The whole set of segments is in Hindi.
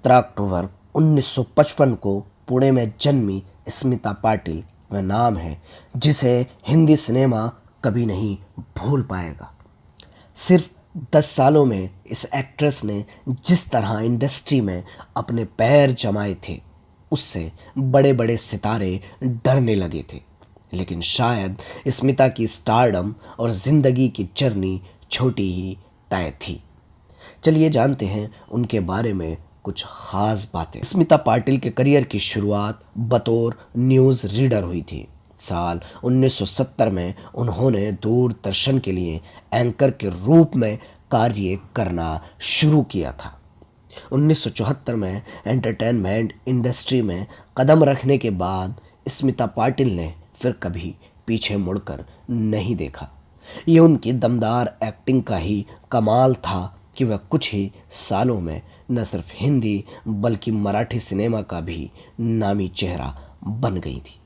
17 अक्टूबर 1955 को पुणे में जन्मी स्मिता पाटिल वह नाम है जिसे हिंदी सिनेमा कभी नहीं भूल पाएगा। सिर्फ 10 सालों में इस एक्ट्रेस ने जिस तरह इंडस्ट्री में अपने पैर जमाए थे, उससे बड़े बड़े सितारे डरने लगे थे। लेकिन शायद स्मिता की स्टारडम और जिंदगी की जर्नी छोटी ही तय थी। चलिए जानते हैं उनके बारे में कुछ खास बातें। स्मिता पाटिल के करियर की शुरुआत बतौर न्यूज़ रीडर हुई थी। साल 1970 में उन्होंने दूरदर्शन के लिए एंकर के रूप में कार्य करना शुरू किया था। 1974 में एंटरटेनमेंट इंडस्ट्री में कदम रखने के बाद स्मिता पाटिल ने फिर कभी पीछे मुड़कर नहीं देखा। ये उनकी दमदार एक्टिंग का ही कमाल था कि वह कुछ ही सालों में न सिर्फ हिंदी बल्कि मराठी सिनेमा का भी नामी चेहरा बन गई थी।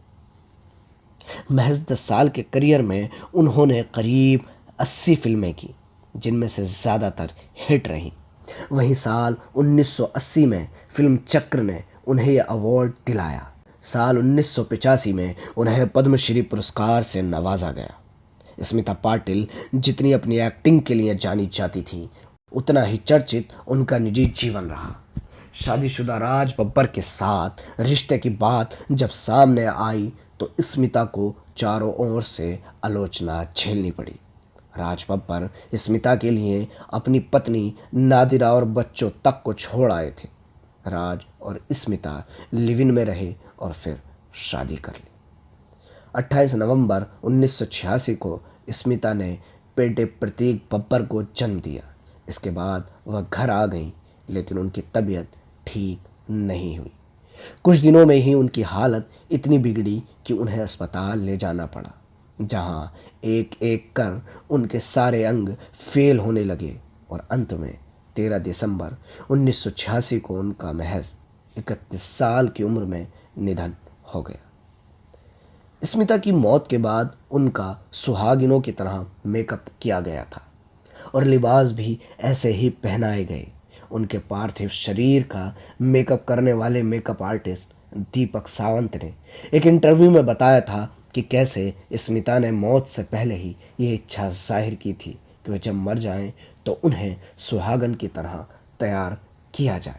महज 10 साल के करियर में उन्होंने करीब 80 फिल्में की, जिनमें से ज़्यादातर हिट रहीं। वहीं साल 1980 में फिल्म चक्र ने उन्हें यह अवार्ड दिलाया। साल 1985 में उन्हें पद्मश्री पुरस्कार से नवाजा गया। स्मिता पाटिल जितनी अपनी एक्टिंग के लिए जानी जाती थी, उतना ही चर्चित उनका निजी जीवन रहा। शादीशुदा राज बब्बर के साथ रिश्ते की बात जब सामने आई तो स्मिता को चारों ओर से आलोचना झेलनी पड़ी। राज बब्बर स्मिता के लिए अपनी पत्नी नादिरा और बच्चों तक को छोड़ आए थे। राज और स्मिता लिव इन में रहे और फिर शादी कर ली। 28 नवंबर 1986 को स्मिता ने बेटे प्रतीक बब्बर को जन्म दिया। इसके बाद वह घर आ गईं, लेकिन उनकी तबीयत ठीक नहीं हुई। कुछ दिनों में ही उनकी हालत इतनी बिगड़ी कि उन्हें अस्पताल ले जाना पड़ा, जहां एक एक कर उनके सारे अंग फेल होने लगे और अंत में 13 दिसंबर 1986 को उनका महज 31 साल की उम्र में निधन हो गया। स्मिता की मौत के बाद उनका सुहागिनों की तरह मेकअप किया गया था और लिबास भी ऐसे ही पहनाए गए। उनके पार्थिव शरीर का मेकअप करने वाले मेकअप आर्टिस्ट दीपक सावंत ने एक इंटरव्यू में बताया था कि कैसे स्मिता ने मौत से पहले ही ये इच्छा जाहिर की थी कि वह जब मर जाएं तो उन्हें सुहागन की तरह तैयार किया जाए,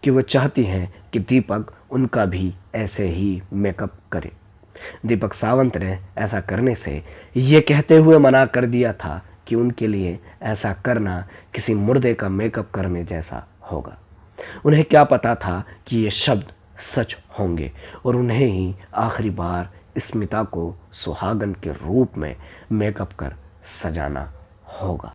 कि वह चाहती हैं कि दीपक उनका भी ऐसे ही मेकअप करे। दीपक सावंत ने ऐसा करने से ये कहते हुए मना कर दिया था कि उनके लिए ऐसा करना किसी मुर्दे का मेकअप करने जैसा होगा। उन्हें क्या पता था कि ये शब्द सच होंगे और उन्हें ही आखिरी बार स्मिता को सुहागन के रूप में मेकअप कर सजाना होगा।